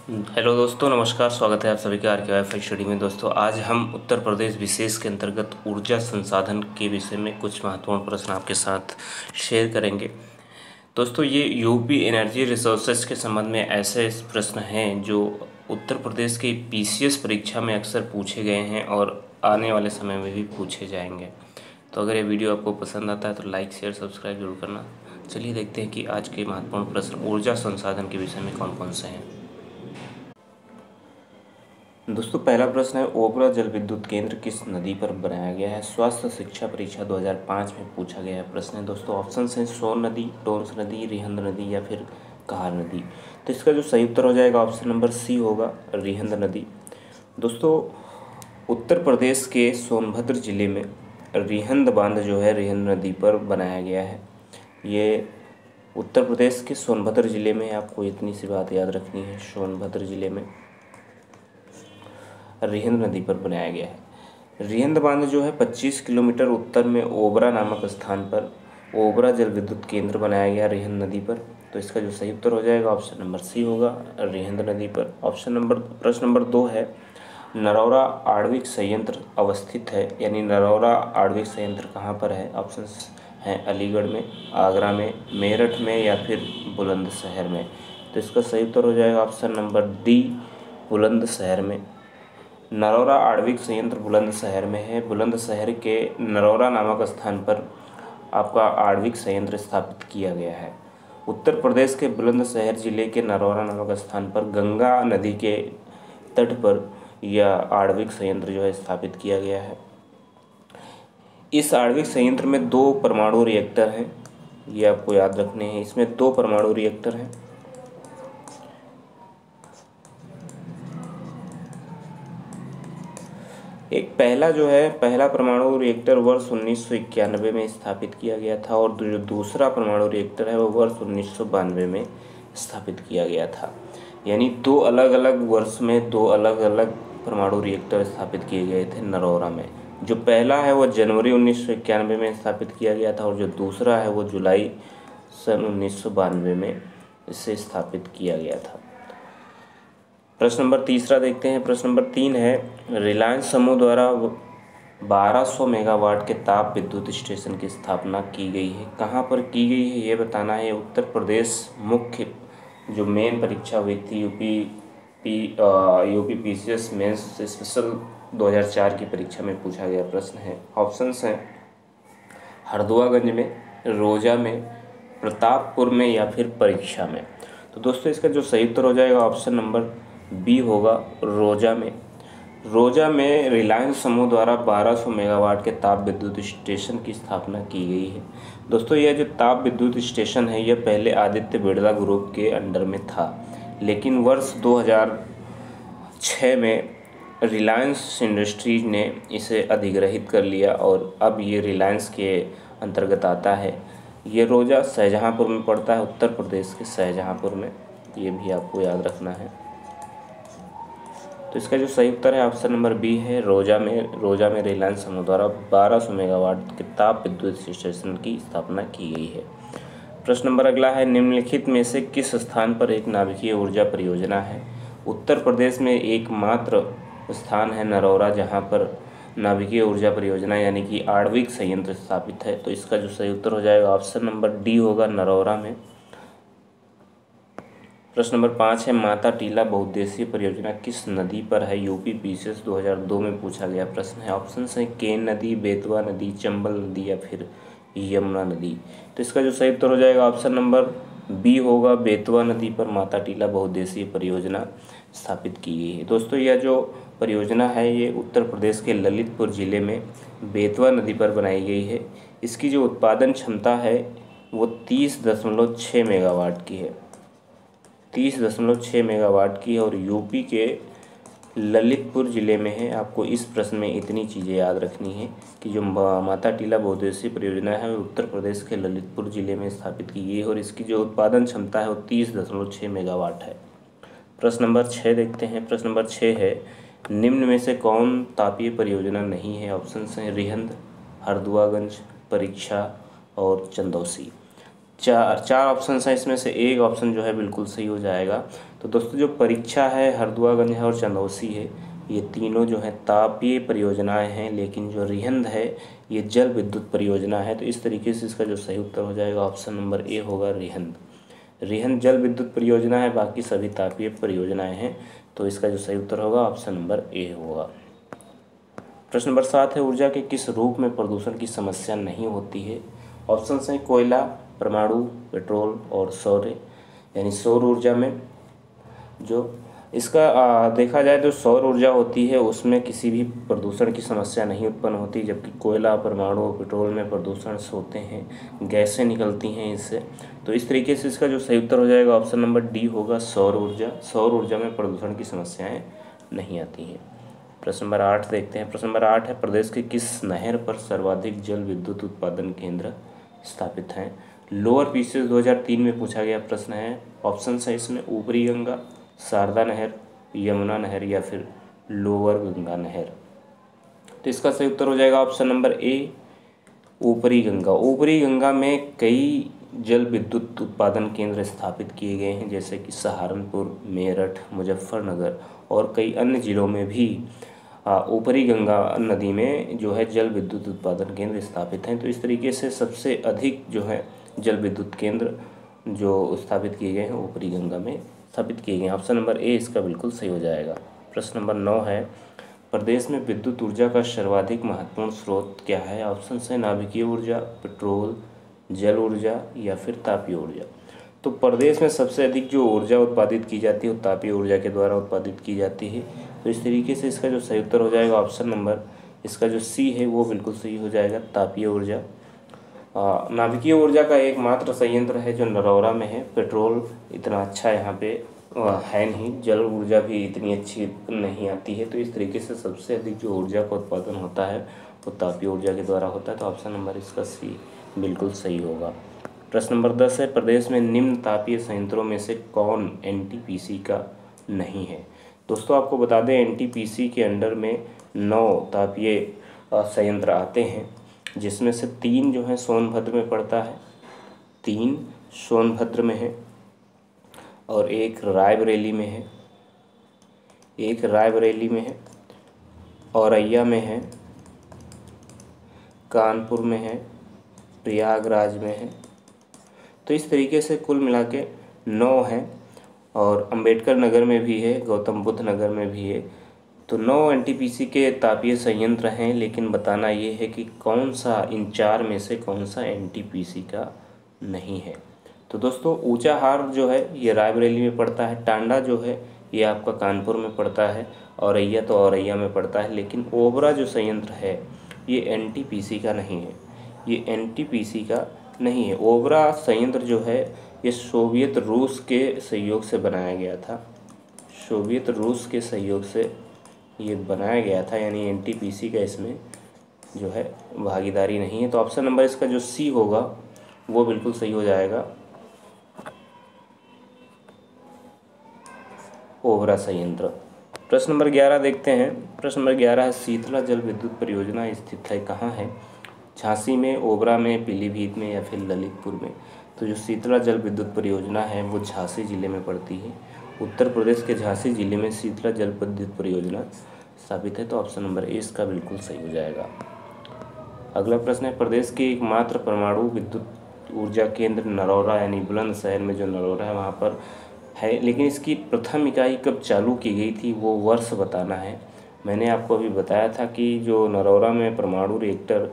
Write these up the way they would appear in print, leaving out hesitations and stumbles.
Hello दोस्तों, नमस्कार। स्वागत है आप सभी का आर के वाईफाई स्टडी में। दोस्तों, आज हम उत्तर प्रदेश विशेष के अंतर्गत ऊर्जा संसाधन के विषय में कुछ महत्वपूर्ण प्रश्न आपके साथ शेयर करेंगे। दोस्तों, ये यूपी एनर्जी रिसोर्सेज के संबंध में ऐसे प्रश्न हैं जो उत्तर प्रदेश के पीसीएस परीक्षा में अक्सर पूछे गए हैं और आने वाले समय में भी पूछे जाएंगे। तो अगर ये वीडियो आपको पसंद आता है तो लाइक, शेयर, सब्सक्राइब जरूर करना। चलिए देखते हैं कि आज के महत्वपूर्ण प्रश्न ऊर्जा संसाधन के विषय में कौन कौन से हैं। दोस्तों, पहला प्रश्न है, ओबरा जल विद्युत केंद्र किस नदी पर बनाया गया है? स्वास्थ्य शिक्षा परीक्षा 2005 में पूछा गया है प्रश्न है। दोस्तों, ऑप्शन हैं सोन नदी, टोंस नदी, रिहंद नदी या फिर कहार नदी। तो इसका जो सही उत्तर हो जाएगा ऑप्शन नंबर सी होगा, रिहंद नदी। दोस्तों, उत्तर प्रदेश के सोनभद्र जिले में रिहंद बांध जो है रिहंद नदी पर बनाया गया है। ये उत्तर प्रदेश के सोनभद्र जिले में, आपको इतनी सी बात याद रखनी है, सोनभद्र जिले में रिहंद नदी पर बनाया गया है। रिहंद बांध जो है 25 किलोमीटर उत्तर में ओबरा नामक स्थान पर ओबरा जल विद्युत केंद्र बनाया गया रिहंद नदी पर। तो इसका जो सही उत्तर हो जाएगा ऑप्शन नंबर सी होगा, रिहंद नदी पर। प्रश्न नंबर 2 है, नरौरा आणविक संयंत्र अवस्थित है, यानी नरौरा आणविक संयंत्र कहाँ पर है? ऑप्शन हैं अलीगढ़ में, आगरा में, मेरठ में या फिर बुलंदशहर में। तो इसका सही उत्तर हो जाएगा ऑप्शन नंबर डी, बुलंदशहर में। नरौरा आणविक संयंत्र बुलंदशहर में है। बुलंदशहर के नरौरा नामक स्थान पर आपका आणविक संयंत्र स्थापित किया गया है। उत्तर प्रदेश के बुलंदशहर जिले के नरौरा नामक स्थान पर गंगा नदी के तट पर यह आणविक संयंत्र जो है स्थापित किया गया है। इस आणविक संयंत्र में 2 परमाणु रिएक्टर हैं, ये आपको याद रखने हैं। इसमें 2 परमाणु रिएक्टर हैं। एक पहला परमाणु रिएक्टर वर्ष 1991 में स्थापित किया गया था और जो दूसरा परमाणु रिएक्टर है वो वर्ष 1992 में स्थापित किया गया था। यानी 2 अलग अलग वर्ष में 2 अलग अलग परमाणु रिएक्टर स्थापित किए गए थे नरौरा में। जो पहला है वो जनवरी 1991 में स्थापित किया गया था और जो दूसरा है वो जुलाई सन 1992 में इसे स्थापित किया गया था। प्रश्न नंबर तीसरा देखते हैं। प्रश्न नंबर 3 है, रिलायंस समूह द्वारा 1200 मेगावाट के ताप विद्युत स्टेशन की स्थापना की गई है। कहाँ पर की गई है ये बताना है। उत्तर प्रदेश मुख्य जो मेन परीक्षा हुई थी यूपी पीसीएस मेंस स्पेशल 2004 की परीक्षा में पूछा गया प्रश्न है। ऑप्शंस हैं हरदुआगंज में, रोजा में, प्रतापपुर में या फिर परीक्षा में। तो दोस्तों, इसका जो सही उत्तर हो जाएगा ऑप्शन नंबर बी होगा, रोजा में। रोजा में रिलायंस समूह द्वारा 1200 मेगावाट के ताप विद्युत स्टेशन की स्थापना की गई है। दोस्तों, यह जो ताप विद्युत स्टेशन है यह पहले आदित्य बिरला ग्रुप के अंडर में था, लेकिन वर्ष 2006 में रिलायंस इंडस्ट्रीज ने इसे अधिग्रहित कर लिया और अब ये रिलायंस के अंतर्गत आता है। ये रोजा शाहजहाँपुर में पड़ता है, उत्तर प्रदेश के शाहजहाँपुर में। ये भी आपको याद रखना है। तो इसका जो सही उत्तर है ऑप्शन नंबर बी है, रोजा में रिलायंस समूह द्वारा 1200 मेगावाट के ताप विद्युत स्टेशन की स्थापना की गई है। प्रश्न नंबर अगला है, निम्नलिखित में से किस स्थान पर एक नाभिकीय ऊर्जा परियोजना है? उत्तर प्रदेश में एकमात्र स्थान है नरौरा जहां पर नाभिकीय ऊर्जा परियोजना यानी कि आणविक संयंत्र स्थापित है। तो इसका जो सही उत्तर हो जाएगा ऑप्शन नंबर डी होगा, नरौरा में। प्रश्न नंबर 5 है, माता टीला बहुउद्देशीय परियोजना किस नदी पर है? यूपी पीसीएस 2002 में पूछा गया प्रश्न है। ऑप्शन है केन नदी, बेतवा नदी, चंबल नदी या फिर यमुना नदी। तो इसका जो सही उत्तर हो जाएगा ऑप्शन नंबर बी होगा, बेतवा नदी पर माता टीला बहुउद्देशीय परियोजना स्थापित की गई है। दोस्तों, यह जो परियोजना है ये उत्तर प्रदेश के ललितपुर जिले में बेतवा नदी पर बनाई गई है। इसकी जो उत्पादन क्षमता है वो 30.6 मेगावाट की है, 30.6 मेगावाट की है और यूपी के ललितपुर ज़िले में है। आपको इस प्रश्न में इतनी चीज़ें याद रखनी है कि जो माता टीला बहुउद्देशीय परियोजना है वो उत्तर प्रदेश के ललितपुर ज़िले में स्थापित की गई है और इसकी जो उत्पादन क्षमता है वो 30.6 मेगावाट है। प्रश्न नंबर 6 देखते हैं। प्रश्न नंबर 6 है, निम्न में से कौन तापीय परियोजना नहीं है? ऑप्शन हैं रिहंद, हरदुआगंज, परीक्षा और चंदौसी। चार ऑप्शन हैं, इसमें से एक ऑप्शन जो है बिल्कुल सही हो जाएगा। तो दोस्तों जो परीक्षा है, हरदुआगंज है और चंदौसी है, ये तीनों जो है तापीय परियोजनाएं हैं, लेकिन जो रिहंद है ये जल विद्युत परियोजना है। तो इस तरीके से इसका जो सही उत्तर हो जाएगा ऑप्शन नंबर ए होगा रिहंद। रिहंद जल विद्युत परियोजना है, बाकी सभी तापीय परियोजनाएं हैं। तो इसका जो सही उत्तर होगा ऑप्शन नंबर ए होगा। प्रश्न नंबर 7 है, ऊर्जा के किस रूप में प्रदूषण की समस्या नहीं होती है? ऑप्शन हैं कोयला, परमाणु, पेट्रोल और सौर, यानी सौर ऊर्जा में जो इसका देखा जाए तो सौर ऊर्जा होती है उसमें किसी भी प्रदूषण की समस्या नहीं उत्पन्न होती, जबकि कोयला, परमाणु और पेट्रोल में प्रदूषण होते हैं, गैसें निकलती हैं इससे। तो इस तरीके से इसका जो सही उत्तर हो जाएगा ऑप्शन नंबर डी होगा सौर ऊर्जा। सौर ऊर्जा में प्रदूषण की समस्याएँ नहीं आती हैं। प्रश्न नंबर 8 देखते हैं। प्रश्न नंबर 8 है, प्रदेश के किस नहर पर सर्वाधिक जल विद्युत उत्पादन केंद्र स्थापित हैं? लोअर पीसीएस 2003 में पूछा गया प्रश्न है। ऑप्शन है इसमें ऊपरी गंगा, शारदा नहर, यमुना नहर या फिर लोअर गंगा नहर। तो इसका सही उत्तर हो जाएगा ऑप्शन नंबर ए ऊपरी गंगा। ऊपरी गंगा में कई जल विद्युत उत्पादन केंद्र स्थापित किए गए हैं, जैसे कि सहारनपुर, मेरठ, मुजफ्फरनगर और कई अन्य जिलों में भी ऊपरी गंगा नदी में जो है जल विद्युत उत्पादन केंद्र स्थापित हैं। तो इस तरीके से सबसे अधिक जो है जल विद्युत केंद्र जो स्थापित किए गए हैं ऊपरी गंगा में स्थापित किए गए हैं। ऑप्शन नंबर ए इसका बिल्कुल सही हो जाएगा। प्रश्न नंबर 9 है, प्रदेश में विद्युत ऊर्जा का सर्वाधिक महत्वपूर्ण स्रोत क्या है? ऑप्शन है नाभिकीय ऊर्जा, पेट्रोल, जल ऊर्जा या फिर तापीय ऊर्जा। तो प्रदेश में सबसे अधिक जो ऊर्जा उत्पादित की जाती है वो तापीय ऊर्जा के द्वारा उत्पादित की जाती है। तो इस तरीके से इसका जो सही उत्तर हो जाएगा ऑप्शन नंबर इसका जो सी है वो बिल्कुल सही हो जाएगा, तापीय ऊर्जा। नाभिकीय ऊर्जा का एकमात्र संयंत्र है जो नरौरा में है। पेट्रोल इतना अच्छा यहाँ पे है नहीं, जल ऊर्जा भी इतनी अच्छी नहीं आती है। तो इस तरीके से सबसे अधिक जो ऊर्जा का उत्पादन होता है वो तापीय ऊर्जा के द्वारा होता है। तो ऑप्शन नंबर इसका सी बिल्कुल सही होगा। प्रश्न नंबर 10 है, प्रदेश में निम्न तापीय संयंत्रों में से कौन एनटीपीसी का नहीं है? दोस्तों आपको बता दें एनटीपीसी के अंडर में 9 तापीय संयंत्र आते हैं, जिसमें से 3 जो है सोनभद्र में पड़ता है, 3 सोनभद्र में है और एक रायबरेली में है, एक रायबरेली में है, औरैया में है, कानपुर में है, प्रयागराज में है। तो इस तरीके से कुल मिला के 9 हैं और अंबेडकर नगर में भी है, गौतम बुद्ध नगर में भी है। तो 9 एनटीपीसी के तापीय संयंत्र हैं, लेकिन बताना ये है कि कौन सा इन 4 में से कौन सा एनटीपीसी का नहीं है। तो दोस्तों ऊंचाहार जो है ये रायबरेली में पड़ता है, टांडा जो है ये आपका कानपुर में पड़ता है, औरैया तो औरैया में पड़ता है। लेकिन ओबरा जो संयंत्र है ये एनटीपीसी का नहीं है, ये एनटीपीसी का नहीं है। ओबरा संयंत्र जो है ये सोवियत रूस के सहयोग से बनाया गया था, सोवियत रूस के सहयोग से ये बनाया गया था, यानी एनटीपीसी का इसमें जो है भागीदारी नहीं है। तो ऑप्शन नंबर इसका जो सी होगा वो बिल्कुल सही हो जाएगा, ओबरा संयंत्र। प्रश्न नंबर 11 देखते हैं। प्रश्न नंबर 11 है, शीतला जल विद्युत परियोजना स्थित है कहाँ है? झांसी में, ओबरा में, पीलीभीत में या फिर ललितपुर में? तो जो शीतला जल विद्युत परियोजना है वो झांसी जिले में पड़ती है। उत्तर प्रदेश के झांसी जिले में शीतला जल विद्युत परियोजना स्थापित है। तो ऑप्शन नंबर ए इसका बिल्कुल सही हो जाएगा। अगला प्रश्न है, प्रदेश के एकमात्र परमाणु विद्युत ऊर्जा केंद्र नरौरा यानी बुलंदशहर में जो नरौरा है वहाँ पर है, लेकिन इसकी प्रथम इकाई कब चालू की गई थी वो वर्ष बताना है। मैंने आपको अभी बताया था कि जो नरौरा में परमाणु रिएक्टर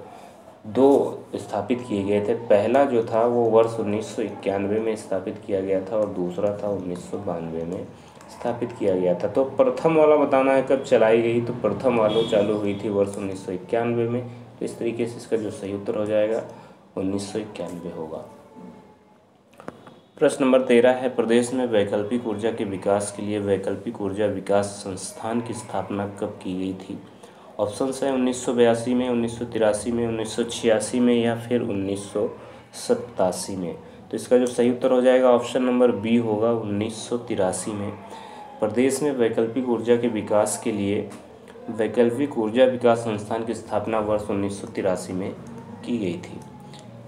2 स्थापित किए गए थे। पहला जो था वो वर्ष 1991 में स्थापित किया गया था और दूसरा था 1992 में स्थापित किया गया था। तो प्रथम वाला बताना है कब चलाई गई, तो प्रथम वाला चालू हुई थी वर्ष 1991 में। तो इस तरीके से इसका जो सही उत्तर हो जाएगा 1991 होगा। प्रश्न नंबर 13 है, प्रदेश में वैकल्पिक ऊर्जा के विकास के लिए वैकल्पिक ऊर्जा विकास संस्थान की स्थापना कब की गई थी? ऑप्शन है 1982 में, 1983 में, 1986 में या फिर 1987 में? तो इसका जो सही उत्तर हो जाएगा ऑप्शन नंबर बी होगा, 1983 में। प्रदेश में वैकल्पिक ऊर्जा के विकास के लिए वैकल्पिक ऊर्जा विकास संस्थान की स्थापना वर्ष 1983 में की गई थी।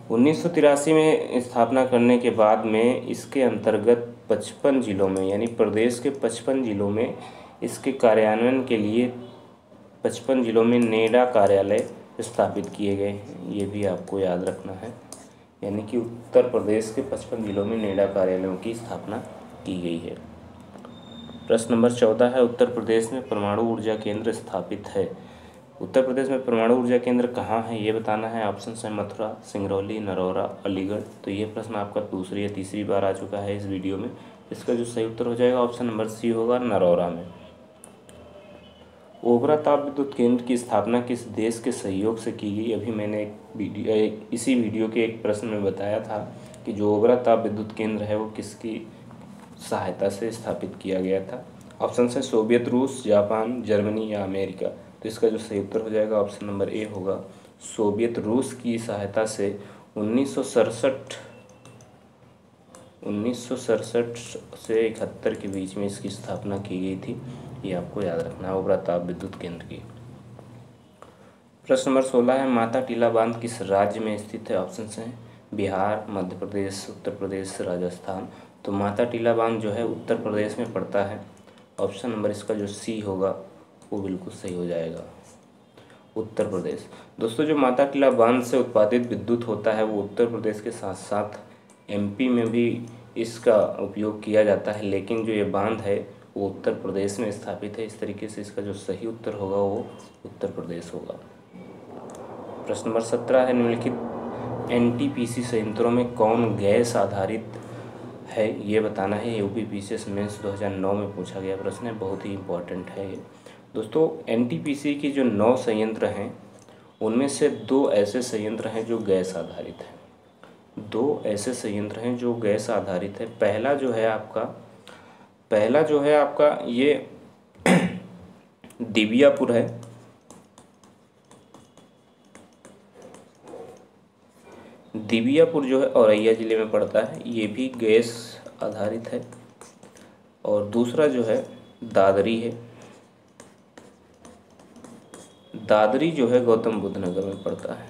1983 में स्थापना करने के बाद में इसके अंतर्गत 55 जिलों में, यानी प्रदेश के 55 जिलों में इसके कार्यान्वयन के लिए 55 जिलों में नेडा कार्यालय स्थापित किए गए हैं। ये भी आपको याद रखना है, यानी कि उत्तर प्रदेश के 55 जिलों में नेडा कार्यालयों की स्थापना की गई है। प्रश्न नंबर 14 है, उत्तर प्रदेश में परमाणु ऊर्जा केंद्र स्थापित है। उत्तर प्रदेश में परमाणु ऊर्जा केंद्र कहाँ है ये बताना है। ऑप्शन है मथुरा, सिंगरौली, नरौरा, अलीगढ़। तो ये प्रश्न आपका दूसरी या तीसरी बार आ चुका है इस वीडियो में। इसका जो सही उत्तर हो जाएगा ऑप्शन नंबर सी होगा, नरौरा में। ओबरा ताप विद्युत केंद्र की स्थापना किस देश के सहयोग से की गई? अभी मैंने इसी वीडियो के एक प्रश्न में बताया था कि जो ओबरा ताप विद्युत केंद्र है वो किसकी सहायता से स्थापित किया गया था। ऑप्शन है सोवियत रूस, जापान, जर्मनी या अमेरिका। तो इसका जो सही उत्तर हो जाएगा ऑप्शन नंबर ए होगा, सोवियत रूस की सहायता से 1967 से 71 के बीच में इसकी स्थापना की गई थी। ये आपको याद रखना है, ओबरा ताप विद्युत केंद्र की। प्रश्न नंबर 16 है, माता टीला बांध किस राज्य में स्थित है? ऑप्शन हैं बिहार, मध्य प्रदेश, उत्तर प्रदेश, राजस्थान। तो माता टीला बांध जो है उत्तर प्रदेश में पड़ता है। ऑप्शन नंबर इसका जो सी होगा वो बिल्कुल सही हो जाएगा, उत्तर प्रदेश। दोस्तों, जो माता टीला बांध से उत्पादित विद्युत होता है वो उत्तर प्रदेश के साथ साथ एमपी में भी इसका उपयोग किया जाता है, लेकिन जो ये बांध है वो उत्तर प्रदेश में स्थापित है। इस तरीके से इसका जो सही उत्तर होगा वो उत्तर प्रदेश होगा। प्रश्न नंबर 17 है, निम्नलिखित एनटीपीसी संयंत्रों में कौन गैस आधारित है ये बताना है। यूपीपीसीएस मेंस 2009 में पूछा गया प्रश्न है, बहुत ही इंपॉर्टेंट है ये। दोस्तों, एनटीपीसी की जो 9 संयंत्र हैं उनमें से 2 ऐसे संयंत्र हैं जो गैस आधारित हैं। 2 ऐसे संयंत्र हैं जो गैस आधारित है। पहला जो है आपका ये दिबियापुर है। दिबियापुर जो है औरैया ज़िले में पड़ता है, ये भी गैस आधारित है। और दूसरा जो है दादरी है। दादरी जो है गौतम बुद्ध नगर में पड़ता है।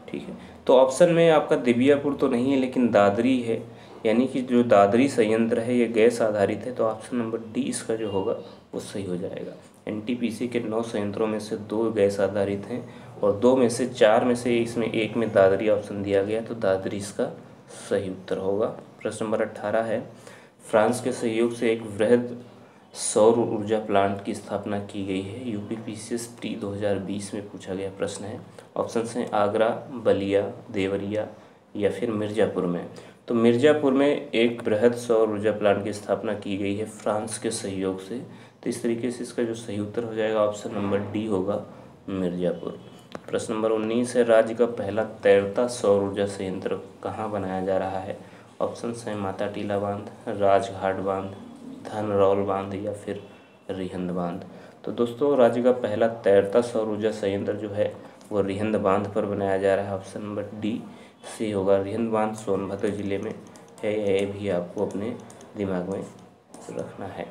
ठीक है, तो ऑप्शन में आपका दिबियापुर तो नहीं है लेकिन दादरी है, यानी कि जो दादरी संयंत्र है ये गैस आधारित है। तो ऑप्शन नंबर डी इसका जो होगा वो सही हो जाएगा। एनटीपीसी के 9 संयंत्रों में से 2 गैस आधारित हैं और 2 में से 4 में से इसमें एक में दादरी ऑप्शन दिया गया, तो दादरी इसका सही उत्तर होगा। प्रश्न नंबर 18 है, फ्रांस के सहयोग से एक वृहद सौर ऊर्जा प्लांट की स्थापना की गई है। यूपीपीसीएस प्री 2020 में पूछा गया प्रश्न है। ऑप्शन हैं आगरा, बलिया, देवरिया या फिर मिर्ज़ापुर में। तो मिर्ज़ापुर में एक बृहद सौर ऊर्जा प्लांट की स्थापना की गई है फ्रांस के सहयोग से। तो इस तरीके से इसका जो सही उत्तर हो जाएगा ऑप्शन नंबर डी होगा, मिर्ज़ापुर। प्रश्न नंबर 19 है, राज्य का पहला तैरता सौर ऊर्जा संयंत्र कहाँ बनाया जा रहा है? ऑप्शन हैं माता टीला बांध, राजघाट बांध, धनरौल बांध या फिर रिहंद बांध। तो दोस्तों, राज्य का पहला तैरता सौर ऊर्जा संयंत्र जो है वो रिहंद बांध पर बनाया जा रहा है। ऑप्शन नंबर डी से होगा। रिहंद बांध सोनभद्र जिले में है, ये भी आपको अपने दिमाग में रखना है।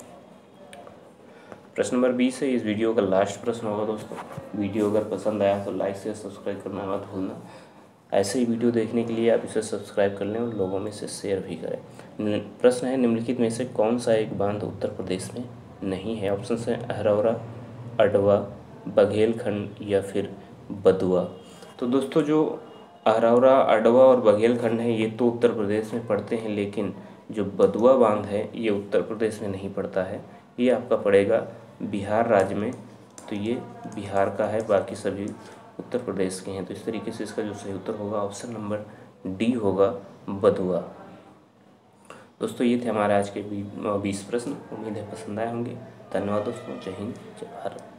प्रश्न नंबर 20 है, इस वीडियो का लास्ट प्रश्न होगा। दोस्तों, वीडियो अगर पसंद आया तो लाइक से सब्सक्राइब करना मत भूलना। ऐसे ही वीडियो देखने के लिए आप इसे सब्सक्राइब कर लें और लोगों में से शेयर भी करें। प्रश्न है, निम्नलिखित में से कौन सा एक बांध उत्तर प्रदेश में नहीं है? ऑप्शन है अहरौरा, अडवा, बघेलखंड या फिर बदुआ। तो दोस्तों, जो अहरौरा, अडवा और बघेलखंड है ये तो उत्तर प्रदेश में पड़ते हैं, लेकिन जो बदुआ बांध है ये उत्तर प्रदेश में नहीं पड़ता है। ये आपका पड़ेगा बिहार राज्य में। तो ये बिहार का है, बाकी सभी उत्तर प्रदेश के हैं। तो इस तरीके से इसका जो सही उत्तर होगा ऑप्शन नंबर डी होगा, बदुआ। दोस्तों, ये थे हमारे आज के 20 प्रश्न। उम्मीद है पसंद आए होंगे। धन्यवाद दोस्तों। जय हिंद, जय भारत।